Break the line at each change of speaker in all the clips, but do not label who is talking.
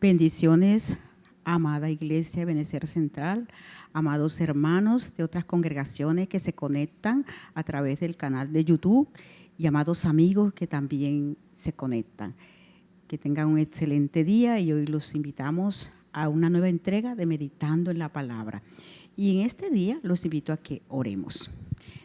Bendiciones, amada Iglesia de Benecer Central, amados hermanos de otras congregaciones que se conectan a través del canal de YouTube y amados amigos que también se conectan. Que tengan un excelente día y hoy los invitamos a una nueva entrega de Meditando en la Palabra. Y en este día los invito a que oremos.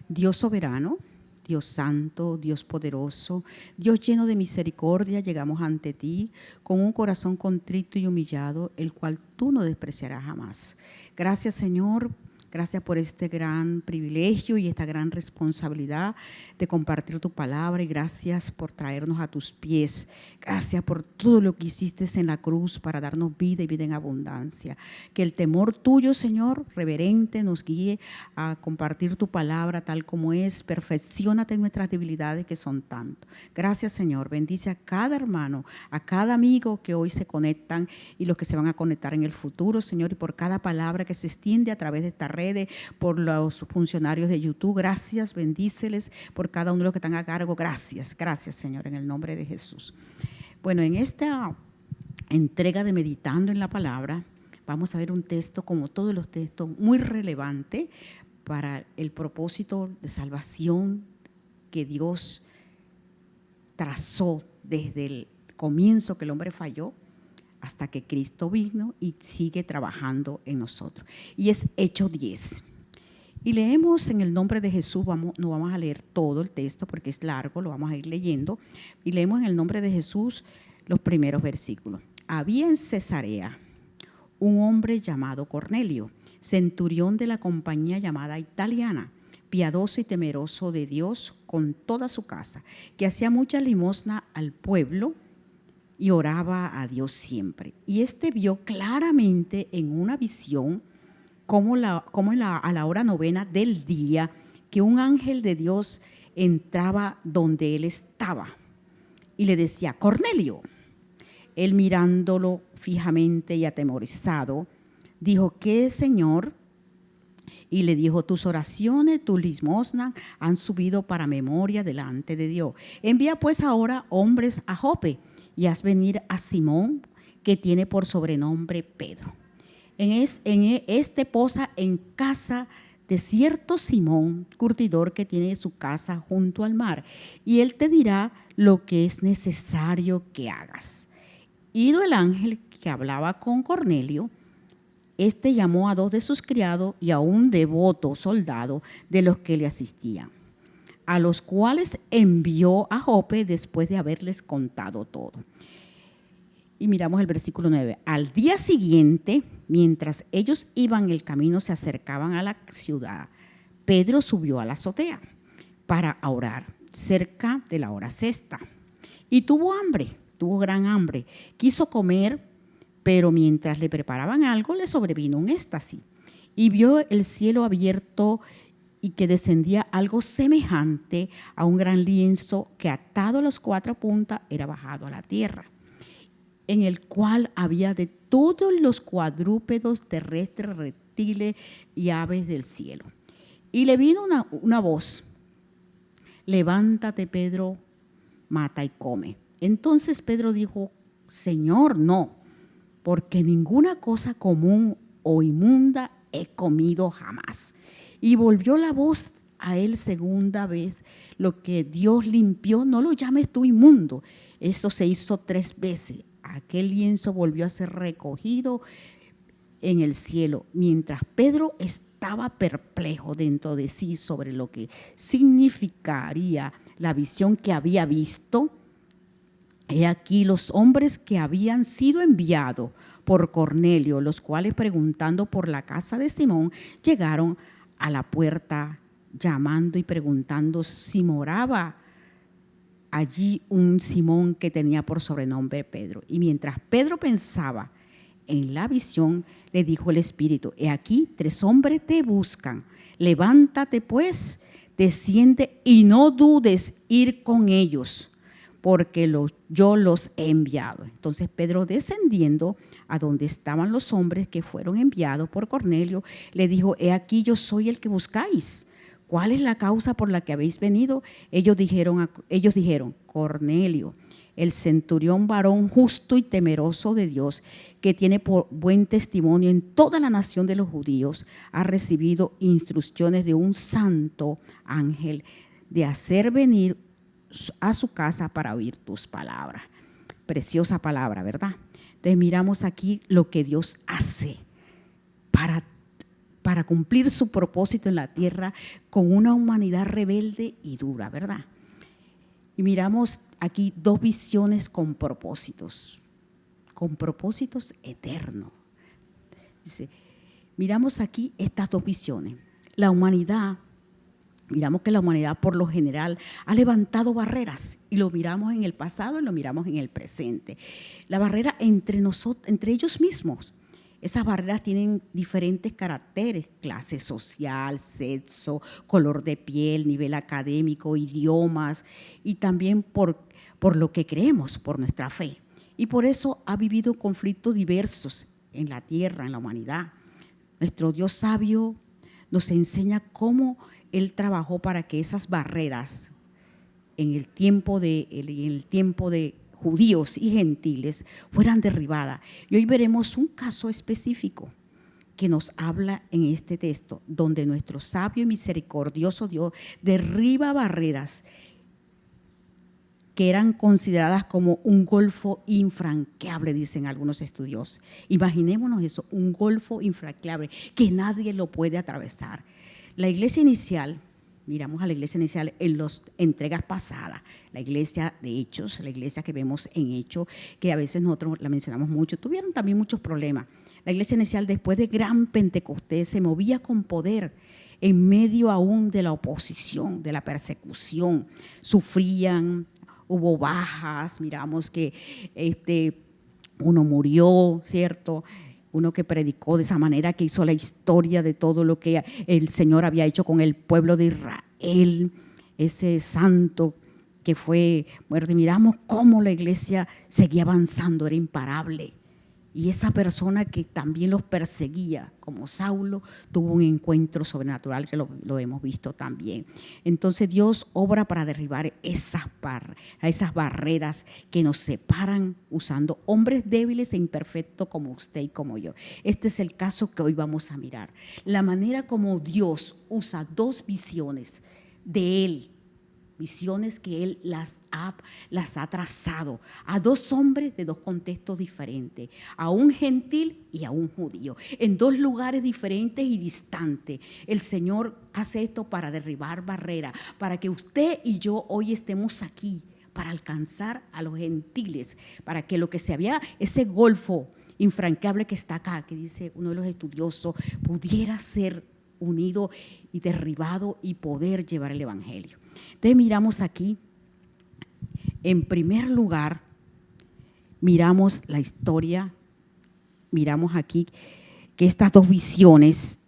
Dios soberano, Dios santo, Dios poderoso, Dios lleno de misericordia, llegamos ante ti con un corazón contrito y humillado, el cual tú no despreciarás jamás. Gracias, Señor. Gracias por este gran privilegio y esta gran responsabilidad de compartir tu palabra y gracias por traernos a tus pies. Gracias por todo lo que hiciste en la cruz para darnos vida y vida en abundancia. Que el temor tuyo, Señor, reverente, nos guíe a compartir tu palabra tal como es. Perfecciónate en nuestras debilidades que son tanto. Gracias, Señor. Bendice a cada hermano, a cada amigo que hoy se conectan y los que se van a conectar en el futuro, Señor, y por cada palabra que se extiende a través de esta red, por los funcionarios de YouTube, gracias, bendíceles por cada uno de los que están a cargo, gracias, Señor, en el nombre de Jesús. Bueno, en esta entrega de Meditando en la Palabra, vamos a ver un texto, como todos los textos, muy relevante para el propósito de salvación que Dios trazó desde el comienzo que el hombre falló, hasta que Cristo vino y sigue trabajando en nosotros. Y es Hechos 10. Y leemos en el nombre de Jesús, no vamos a leer todo el texto porque es largo, lo vamos a ir leyendo. Y leemos en el nombre de Jesús los primeros versículos. Había en Cesarea un hombre llamado Cornelio, centurión de la compañía llamada Italiana, piadoso y temeroso de Dios con toda su casa, que hacía mucha limosna al pueblo y oraba a Dios siempre. Y vio claramente en una visión a la hora novena del día que un ángel de Dios entraba donde él estaba y le decía: Cornelio. Él, mirándolo fijamente y atemorizado, dijo: ¿qué, Señor? Y le dijo: tus oraciones, tu limosna han subido para memoria delante de Dios. Envía pues ahora hombres a Jope y haz venir a Simón, que tiene por sobrenombre Pedro. Este posa en casa de cierto Simón, curtidor, que tiene su casa junto al mar, y él te dirá lo que es necesario que hagas. Ido el ángel que hablaba con Cornelio, llamó a 2 de sus criados y a un devoto soldado de los que le asistían, a los cuales envió a Jope después de haberles contado todo. Y miramos el versículo 9. Al día siguiente, mientras ellos iban el camino, se acercaban a la ciudad, Pedro subió a la azotea para orar, cerca de la hora sexta. Y tuvo gran hambre. Quiso comer, pero mientras le preparaban algo, le sobrevino un éxtasis. Y vio el cielo abierto y que descendía algo semejante a un gran lienzo que, atado a las 4 puntas, era bajado a la tierra, en el cual había de todos los cuadrúpedos terrestres, reptiles y aves del cielo. Y le vino una voz: levántate, Pedro, mata y come. Entonces Pedro dijo: Señor, no, porque ninguna cosa común o inmunda he comido jamás. Y volvió la voz a él segunda vez: lo que Dios limpió, no lo llames tú inmundo. Esto se hizo 3 veces. Aquel lienzo volvió a ser recogido en el cielo. Mientras Pedro estaba perplejo dentro de sí sobre lo que significaría la visión que había visto, he aquí los hombres que habían sido enviados por Cornelio, los cuales, preguntando por la casa de Simón, llegaron a la puerta, llamando y preguntando si moraba allí un Simón que tenía por sobrenombre Pedro. Y mientras Pedro pensaba en la visión, le dijo el Espíritu: he aquí 3 hombres te buscan. Levántate pues, desciende y no dudes ir con ellos, porque yo los he enviado. Entonces Pedro, descendiendo a donde estaban los hombres que fueron enviados por Cornelio, le dijo: he aquí yo soy el que buscáis. ¿Cuál es la causa por la que habéis venido? Ellos dijeron: Cornelio, el centurión varón justo y temeroso de Dios, que tiene por buen testimonio en toda la nación de los judíos, ha recibido instrucciones de un santo ángel de hacer venir a su casa para oír tus palabras. Preciosa palabra, ¿verdad? Entonces miramos aquí lo que Dios hace para cumplir su propósito en la tierra con una humanidad rebelde y dura, ¿verdad? Y miramos aquí dos visiones con propósitos eternos. Dice, miramos aquí estas dos visiones. La humanidad, miramos que la humanidad por lo general ha levantado barreras y lo miramos en el pasado y lo miramos en el presente. La barrera entre ellos mismos. Esas barreras tienen diferentes caracteres: clase social, sexo, color de piel, nivel académico, idiomas y también por lo que creemos, por nuestra fe. Y por eso ha vivido conflictos diversos en la tierra, en la humanidad. Nuestro Dios sabio nos enseña cómo Él trabajó para que esas barreras en el tiempo de judíos y gentiles fueran derribadas. Y hoy veremos un caso específico que nos habla en este texto, donde nuestro sabio y misericordioso Dios derriba barreras que eran consideradas como un golfo infranqueable, dicen algunos estudiosos. Imaginémonos eso, un golfo infranqueable que nadie lo puede atravesar. La iglesia inicial, miramos a la iglesia inicial en las entregas pasadas, la iglesia de Hechos, la iglesia que vemos en Hechos, que a veces nosotros la mencionamos mucho, tuvieron también muchos problemas. La iglesia inicial, después de gran Pentecostés, se movía con poder en medio aún de la oposición, de la persecución. Sufrían, hubo bajas, miramos que uno murió, ¿cierto?, uno que predicó de esa manera, que hizo la historia de todo lo que el Señor había hecho con el pueblo de Israel, ese santo que fue muerto. Y miramos cómo la iglesia seguía avanzando, era imparable. Y esa persona que también los perseguía, como Saulo, tuvo un encuentro sobrenatural que lo hemos visto también. Entonces Dios obra para derribar esas barreras que nos separan, usando hombres débiles e imperfectos como usted y como yo. Este es el caso que hoy vamos a mirar. La manera como Dios usa dos visiones de Él, visiones que Él las ha trazado a dos hombres de dos contextos diferentes, a un gentil y a un judío, en dos lugares diferentes y distantes. El Señor hace esto para derribar barreras, para que usted y yo hoy estemos aquí, para alcanzar a los gentiles, para que lo que se había, ese golfo infranqueable que está acá, que dice uno de los estudiosos, pudiera ser unido y derribado y poder llevar el evangelio. Entonces miramos aquí, en primer lugar, miramos la historia, miramos aquí que estas dos visiones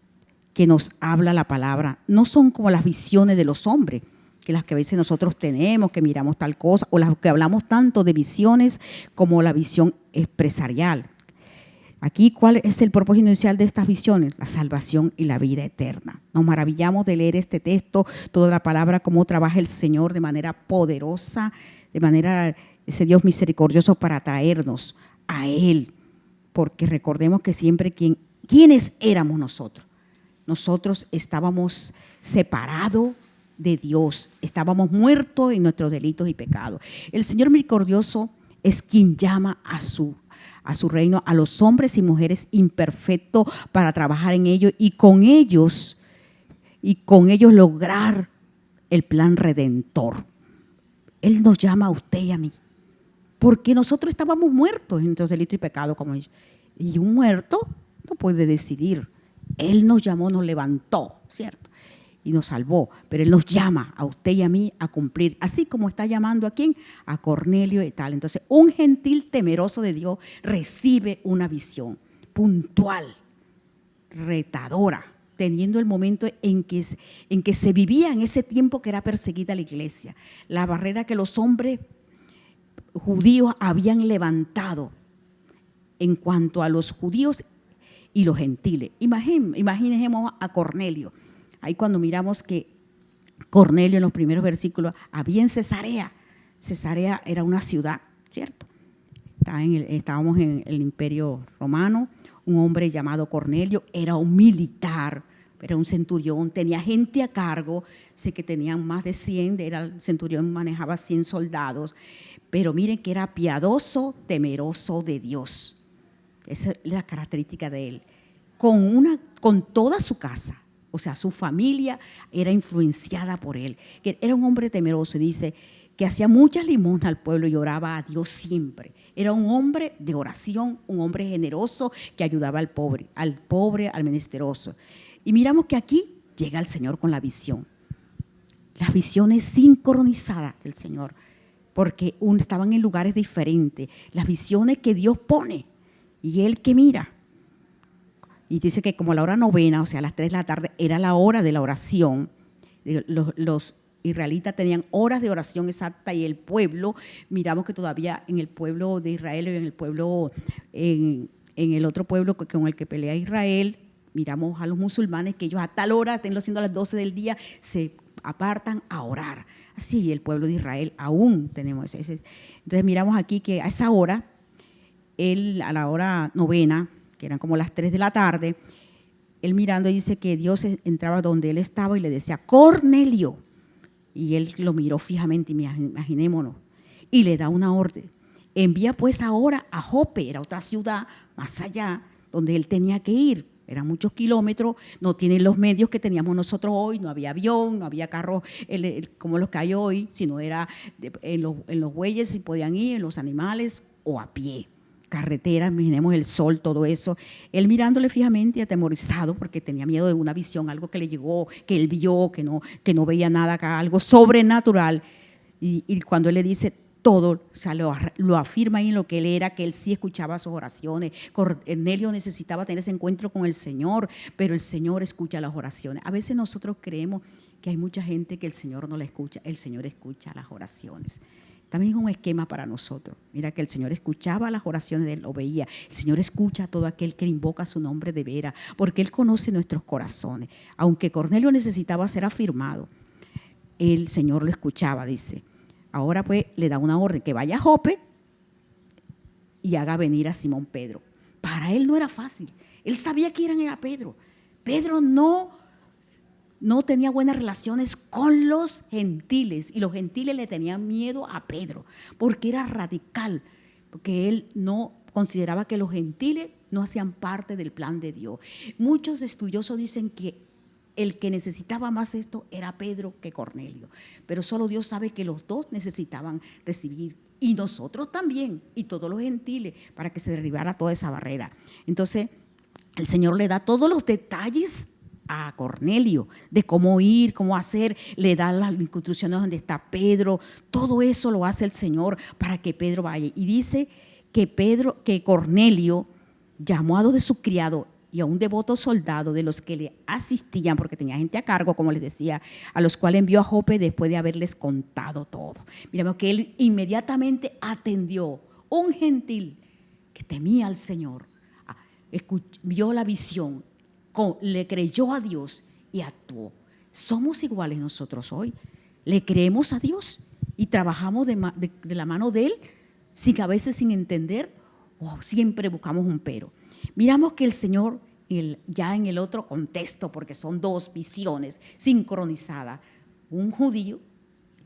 que nos habla la palabra no son como las visiones de los hombres, que las que a veces nosotros tenemos, que miramos tal cosa, o las que hablamos tanto de visiones como la visión empresarial. Aquí, ¿cuál es el propósito inicial de estas visiones? La salvación y la vida eterna. Nos maravillamos de leer este texto, toda la palabra, cómo trabaja el Señor de manera poderosa, de manera, ese Dios misericordioso para traernos a Él. Porque recordemos que siempre, ¿quiénes éramos nosotros? Nosotros estábamos separados de Dios, estábamos muertos en nuestros delitos y pecados. El Señor misericordioso es quien llama a su reino a los hombres y mujeres imperfectos para trabajar en ellos y con ellos lograr el plan redentor. Él nos llama a usted y a mí, porque nosotros estábamos muertos en nuestros delitos y pecados como ellos. Y un muerto no puede decidir. Él nos llamó, nos levantó, ¿cierto?, y nos salvó, pero Él nos llama a usted y a mí a cumplir, así como está llamando a quién, a Cornelio y tal. Entonces, un gentil temeroso de Dios recibe una visión puntual, retadora, teniendo el momento en que se vivía en ese tiempo que era perseguida la iglesia, la barrera que los hombres judíos habían levantado en cuanto a los judíos y los gentiles. Imaginemos a Cornelio. Ahí cuando miramos que Cornelio en los primeros versículos había en Cesarea. Cesarea era una ciudad ¿cierto? Estábamos en el Imperio Romano, un hombre llamado Cornelio, era un militar, era un centurión, tenía gente a cargo, sé que tenían más de 100, el centurión manejaba 100 soldados, pero miren que era piadoso, temeroso de Dios. Esa es la característica de él. Con toda su casa, o sea, su familia era influenciada por él, que era un hombre temeroso, y dice que hacía muchas limosnas al pueblo y oraba a Dios siempre. Era un hombre de oración, un hombre generoso que ayudaba al pobre, al menesteroso. Y miramos que aquí llega el Señor con la visión. Las visiones sincronizadas del Señor, porque estaban en lugares diferentes. Las visiones que Dios pone y Él que mira. Y dice que como a la hora novena, o sea, a las 3 de la tarde, era la hora de la oración. Los israelitas tenían horas de oración exacta y el pueblo, miramos que todavía en el pueblo de Israel y en el pueblo, en el otro pueblo con el que pelea Israel, miramos a los musulmanes que ellos a tal hora, estén haciendo a las 12 del día, se apartan a orar. Así el pueblo de Israel aún tenemos ese. Entonces miramos aquí que a esa hora, él a la hora novena, que eran como las 3 de la tarde, él mirando dice que Dios entraba donde él estaba y le decía, Cornelio. Y él lo miró fijamente, imaginémonos, y le da una orden. Envía pues ahora a Jope, era otra ciudad más allá, donde él tenía que ir. Eran muchos kilómetros, no tienen los medios que teníamos nosotros hoy, no había avión, no había carros como los que hay hoy, sino era en los bueyes si podían ir, en los animales o a pie. Carreteras, imaginemos el sol, todo eso. Él mirándole fijamente y atemorizado porque tenía miedo de una visión, algo que le llegó, que él vio, que no veía nada acá, algo sobrenatural. Y cuando él le dice todo, o sea, lo afirma ahí en lo que él era, que él sí escuchaba sus oraciones. Cornelio necesitaba tener ese encuentro con el Señor, pero el Señor escucha las oraciones. A veces nosotros creemos que hay mucha gente que el Señor no la escucha, el Señor escucha las oraciones. También es un esquema para nosotros. Mira que el Señor escuchaba las oraciones de él, lo veía. El Señor escucha a todo aquel que invoca su nombre de veras, porque Él conoce nuestros corazones. Aunque Cornelio necesitaba ser afirmado, el Señor lo escuchaba, dice. Ahora pues le da una orden, que vaya a Jope y haga venir a Simón Pedro. Para él no era fácil. Él sabía que era Pedro. Pedro no tenía buenas relaciones con los gentiles y los gentiles le tenían miedo a Pedro porque era radical, porque él no consideraba que los gentiles no hacían parte del plan de Dios. Muchos estudiosos dicen que el que necesitaba más esto era Pedro que Cornelio, pero solo Dios sabe que los dos necesitaban recibir, y nosotros también, y todos los gentiles, para que se derribara toda esa barrera. Entonces el Señor le da todos los detalles a Cornelio de cómo ir, cómo hacer, le da las instrucciones donde está Pedro, todo eso lo hace el Señor para que Pedro vaya. Y dice que Cornelio llamó a dos de sus criados y a un devoto soldado de los que le asistían, porque tenía gente a cargo, como les decía, a los cuales envió a Jope después de haberles contado todo. Miramos que él inmediatamente atendió, un gentil que temía al Señor, vio la visión, le creyó a Dios y actuó. Somos iguales nosotros hoy. Le creemos a Dios y trabajamos de la mano de Él, a veces sin entender, o siempre buscamos un pero. Miramos que el Señor, ya en el otro contexto, porque son dos visiones sincronizadas, un judío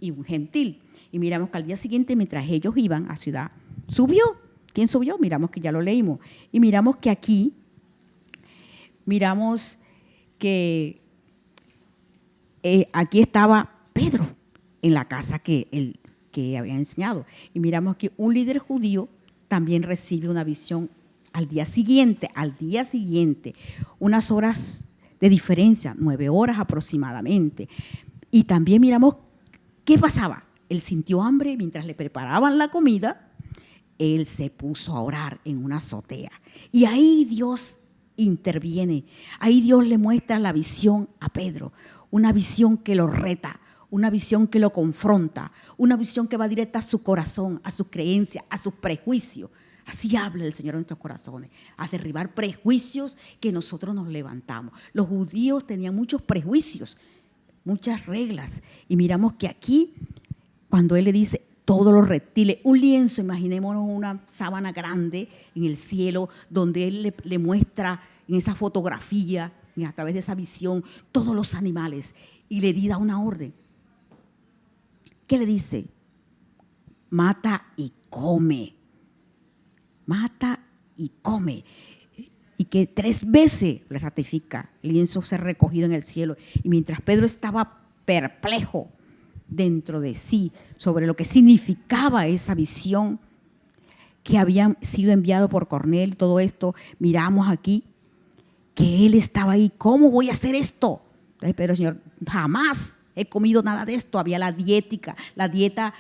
y un gentil. Y miramos que al día siguiente, mientras ellos iban a ciudad, subió. ¿Quién subió? Miramos que ya lo leímos. Y miramos que aquí, miramos que aquí estaba Pedro en la casa que había enseñado. Y miramos que un líder judío también recibe una visión al día siguiente, unas horas de diferencia, 9 horas aproximadamente. Y también miramos qué pasaba. Él sintió hambre mientras le preparaban la comida, él se puso a orar en una azotea. Y ahí Dios interviene, ahí Dios le muestra la visión a Pedro, una visión que lo reta, una visión que lo confronta, una visión que va directa a su corazón, a sus creencias, a sus prejuicios. Así habla el Señor en nuestros corazones, a derribar prejuicios que nosotros nos levantamos. Los judíos tenían muchos prejuicios, muchas reglas, y miramos que aquí, cuando Él le dice, todos los reptiles, un lienzo, imaginémonos una sábana grande en el cielo, donde él le muestra en esa fotografía, a través de esa visión, todos los animales, y le da una orden. ¿Qué le dice? Mata y come. Mata y come. Y que 3 veces le ratifica el lienzo ser recogido en el cielo. Y mientras Pedro estaba perplejo dentro de sí sobre lo que significaba esa visión que había sido enviado por Cornelio, todo esto, miramos aquí que él estaba ahí. ¿Cómo voy a hacer esto? Entonces Pedro, Señor, jamás he comido nada de esto. Había la dieta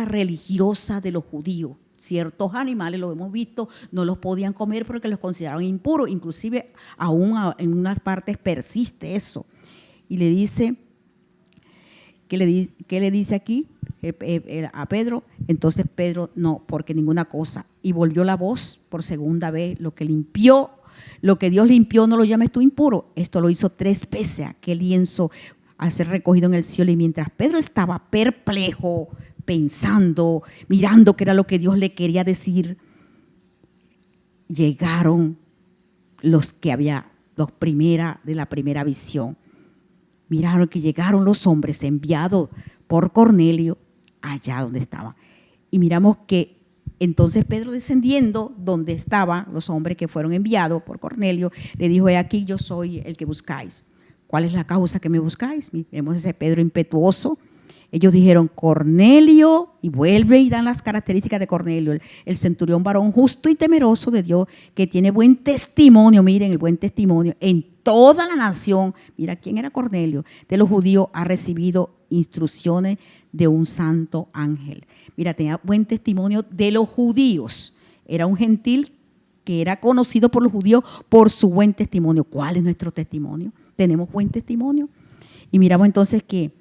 religiosa de los judíos. Ciertos animales, lo hemos visto, no los podían comer porque los consideraban impuros. Inclusive aún en unas partes persiste eso. Y le dice, ¿qué le dice aquí a Pedro? Entonces Pedro, no, porque ninguna cosa. Y volvió la voz por segunda vez, lo que Dios limpió, no lo llames tú impuro. Esto lo hizo 3 veces, aquel lienzo al ser recogido en el cielo. Y mientras Pedro estaba perplejo, pensando, mirando qué era lo que Dios le quería decir, llegaron los de la primera visión. Miraron que llegaron los hombres enviados por Cornelio allá donde estaban. Y miramos que entonces Pedro, descendiendo donde estaban los hombres que fueron enviados por Cornelio, le dijo: he aquí, yo soy el que buscáis. ¿Cuál es la causa que me buscáis? Miremos ese Pedro impetuoso. Ellos dijeron: Cornelio, y vuelve y dan las características de Cornelio, el centurión varón justo y temeroso de Dios, que tiene buen testimonio. Miren, el buen testimonio en toda la nación. Mira quién era Cornelio, de los judíos, ha recibido instrucciones de un santo ángel. Mira, tenía buen testimonio de los judíos. Era un gentil que era conocido por los judíos por su buen testimonio. ¿Cuál es nuestro testimonio? ¿Tenemos buen testimonio? Y miramos entonces que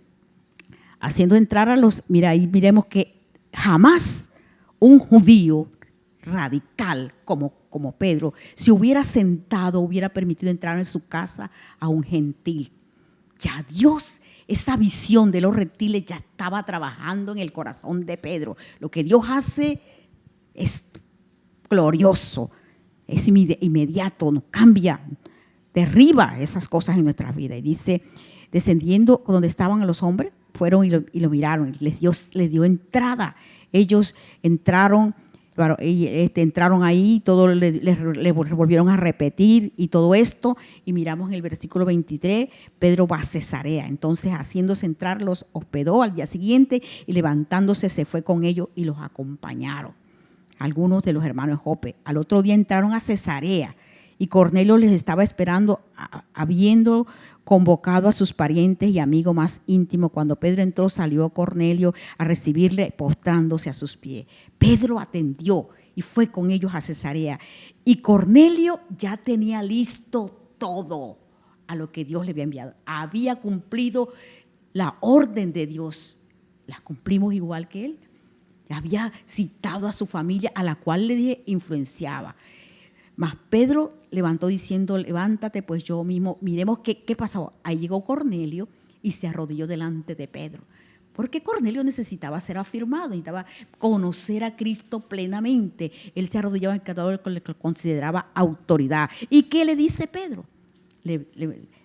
haciendo entrar ahí miremos que jamás un judío radical como Pedro se hubiera sentado, hubiera permitido entrar en su casa a un gentil. Ya Dios, esa visión de los reptiles ya estaba trabajando en el corazón de Pedro. Lo que Dios hace es glorioso, es inmediato, nos cambia, derriba esas cosas en nuestras vidas. Y dice, descendiendo donde estaban los hombres, fueron y lo miraron, les dio entrada. Ellos entraron ahí, todo les volvieron a repetir y todo esto. Y miramos en el versículo 23, Pedro va a Cesarea. Entonces, haciéndose entrar, los hospedó al día siguiente y levantándose se fue con ellos y los acompañaron algunos de los hermanos de Jope. Al otro día entraron a Cesarea y Cornelio les estaba esperando, habiendo convocado a sus parientes y amigos más íntimos. Cuando Pedro entró, salió Cornelio a recibirle, postrándose a sus pies. Pedro atendió y fue con ellos a Cesarea. Y Cornelio ya tenía listo todo a lo que Dios le había enviado. Había cumplido la orden de Dios. La cumplimos igual que él. Había citado a su familia, a la cual le influenciaba. Mas Pedro levantó diciendo: levántate, pues yo mismo. Miremos qué pasó. Ahí llegó Cornelio y se arrodilló delante de Pedro. Porque Cornelio necesitaba ser afirmado, necesitaba conocer a Cristo plenamente. Él se arrodillaba en cada uno que consideraba autoridad. ¿Y qué le dice Pedro?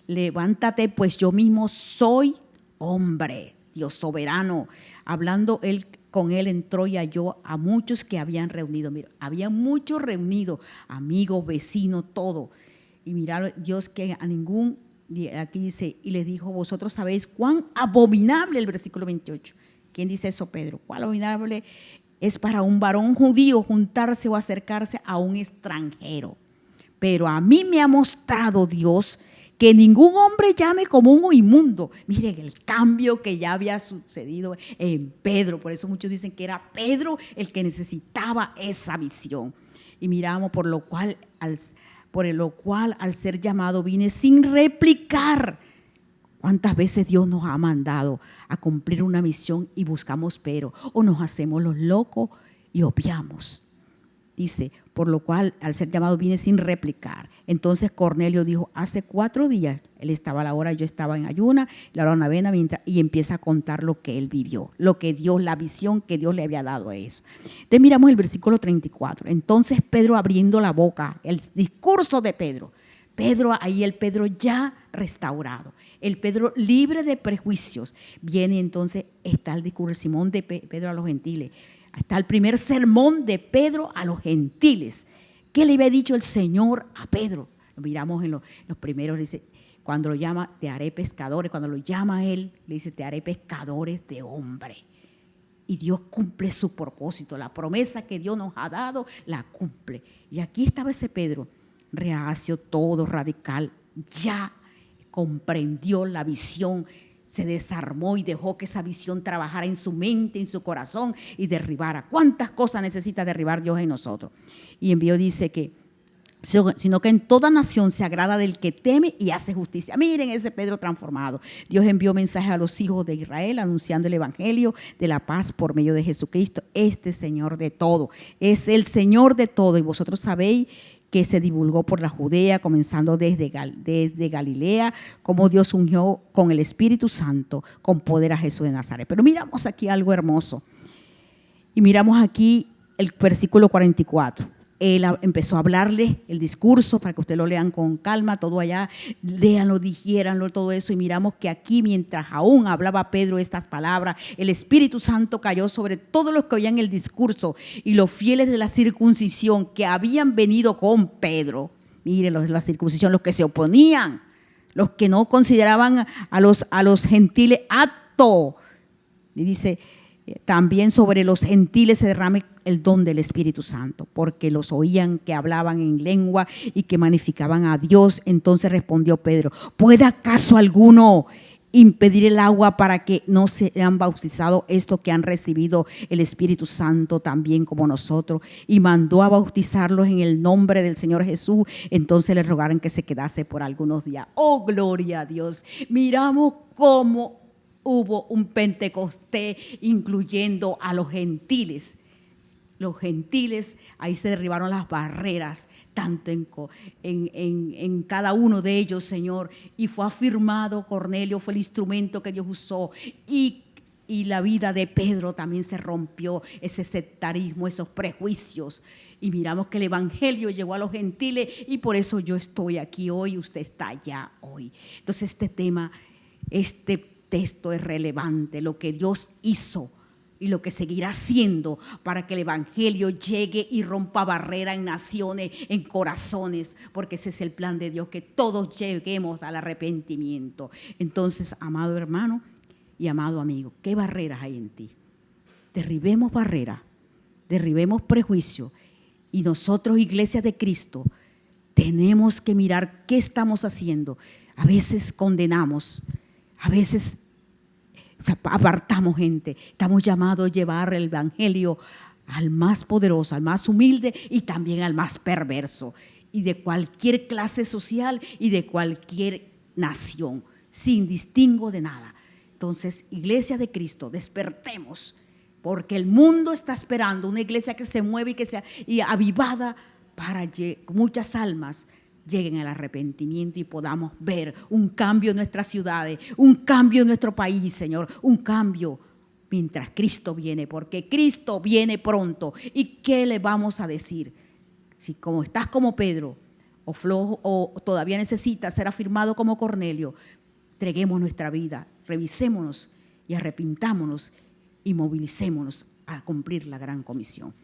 Levántate, pues yo mismo soy hombre, Dios soberano. Hablando él con él, entró y halló a muchos que habían reunido. Mira, había muchos reunidos, amigos, vecinos, todo. Y mira, Dios que a ningún, aquí dice, y les dijo: vosotros sabéis cuán abominable, el versículo 28. ¿Quién dice eso, Pedro? ¿Cuán abominable es para un varón judío juntarse o acercarse a un extranjero? Pero a mí me ha mostrado Dios que ningún hombre llame común o inmundo. Miren el cambio que ya había sucedido en Pedro. Por eso muchos dicen que era Pedro el que necesitaba esa visión. Y miramos, por lo cual al ser llamado vine sin replicar. ¿Cuántas veces Dios nos ha mandado a cumplir una misión y buscamos pero? O nos hacemos los locos y obviamos. Dice, por lo cual al ser llamado viene sin replicar. Entonces Cornelio dijo, hace 4 días, él estaba a la hora, yo estaba en ayuna, la hora novena, y empieza a contar lo que él vivió, lo que Dios, la visión que Dios le había dado a eso. Entonces miramos el versículo 34. Entonces Pedro abriendo la boca, el discurso de Pedro, ahí el Pedro ya restaurado, el Pedro libre de prejuicios. Viene entonces, está el discurso de Simón de Pedro a los gentiles. Está el primer sermón de Pedro a los gentiles. ¿Qué le había dicho el Señor a Pedro? Lo miramos en los primeros, dice, cuando lo llama, te haré pescadores. Cuando lo llama a él, le dice, te haré pescadores de hombre. Y Dios cumple su propósito. La promesa que Dios nos ha dado, la cumple. Y aquí estaba ese Pedro, reacio, todo radical, ya comprendió la visión, se desarmó y dejó que esa visión trabajara en su mente, en su corazón y derribara. ¿Cuántas cosas necesita derribar Dios en nosotros? Y envió, dice que, sino que en toda nación se agrada del que teme y hace justicia. Miren ese Pedro transformado. Dios envió mensajes a los hijos de Israel anunciando el evangelio de la paz por medio de Jesucristo, este Señor de todo. Es el Señor de todo y vosotros sabéis que se divulgó por la Judea, comenzando desde Galilea, como Dios ungió con el Espíritu Santo, con poder a Jesús de Nazaret. Pero miramos aquí algo hermoso. Y miramos aquí el versículo 44. Él empezó a hablarle el discurso para que ustedes lo lean con calma, todo allá, léanlo, digiéranlo, todo eso. Y miramos que aquí, mientras aún hablaba Pedro estas palabras, el Espíritu Santo cayó sobre todos los que oían el discurso y los fieles de la circuncisión que habían venido con Pedro. Miren, los de la circuncisión, los que se oponían, los que no consideraban a los gentiles aptos. Y dice, también sobre los gentiles se derrame el don del Espíritu Santo, porque los oían que hablaban en lengua y que magnificaban a Dios. Entonces respondió Pedro, ¿puede acaso alguno impedir el agua para que no sean bautizados estos que han recibido el Espíritu Santo también como nosotros? Y mandó a bautizarlos en el nombre del Señor Jesús. Entonces le rogaron que se quedase por algunos días. ¡Oh, gloria a Dios! Miramos cómo hubo un Pentecostés incluyendo a los gentiles. Los gentiles, ahí se derribaron las barreras, tanto en cada uno de ellos, Señor. Y fue afirmado, Cornelio fue el instrumento que Dios usó. Y la vida de Pedro también se rompió, ese sectarismo, esos prejuicios. Y miramos que el evangelio llegó a los gentiles y por eso yo estoy aquí hoy, usted está allá hoy. Entonces este tema, este texto es relevante, lo que Dios hizo y lo que seguirá haciendo para que el evangelio llegue y rompa barreras en naciones, en corazones, porque ese es el plan de Dios, que todos lleguemos al arrepentimiento. Entonces, amado hermano y amado amigo, ¿qué barreras hay en ti? Derribemos barreras, derribemos prejuicios, y nosotros, Iglesia de Cristo, tenemos que mirar qué estamos haciendo. A veces condenamos, a veces apartamos gente. Estamos llamados a llevar el evangelio al más poderoso, al más humilde y también al más perverso, y de cualquier clase social y de cualquier nación, sin distingo de nada. Entonces, Iglesia de Cristo, despertemos, porque el mundo está esperando una iglesia que se mueve y que sea avivada para que muchas almas lleguen al arrepentimiento y podamos ver un cambio en nuestras ciudades, un cambio en nuestro país, Señor, un cambio mientras Cristo viene, porque Cristo viene pronto. ¿Y qué le vamos a decir? Si como estás como Pedro o flojo o todavía necesitas ser afirmado como Cornelio, entreguemos nuestra vida, revisémonos y arrepintámonos y movilicémonos a cumplir la gran comisión.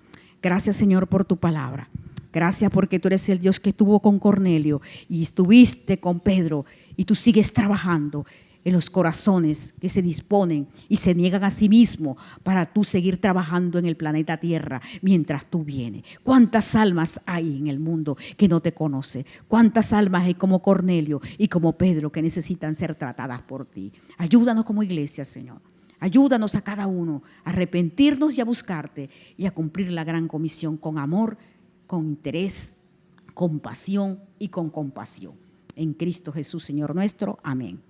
Gracias, Señor, por tu palabra. Gracias porque tú eres el Dios que estuvo con Cornelio y estuviste con Pedro, y tú sigues trabajando en los corazones que se disponen y se niegan a sí mismos para tú seguir trabajando en el planeta Tierra mientras tú vienes. ¿Cuántas almas hay en el mundo que no te conocen? ¿Cuántas almas hay como Cornelio y como Pedro que necesitan ser tratadas por ti? Ayúdanos como iglesia, Señor. Ayúdanos a cada uno a arrepentirnos y a buscarte y a cumplir la gran comisión con amor, con interés, con pasión y con compasión. En Cristo Jesús, Señor nuestro. Amén.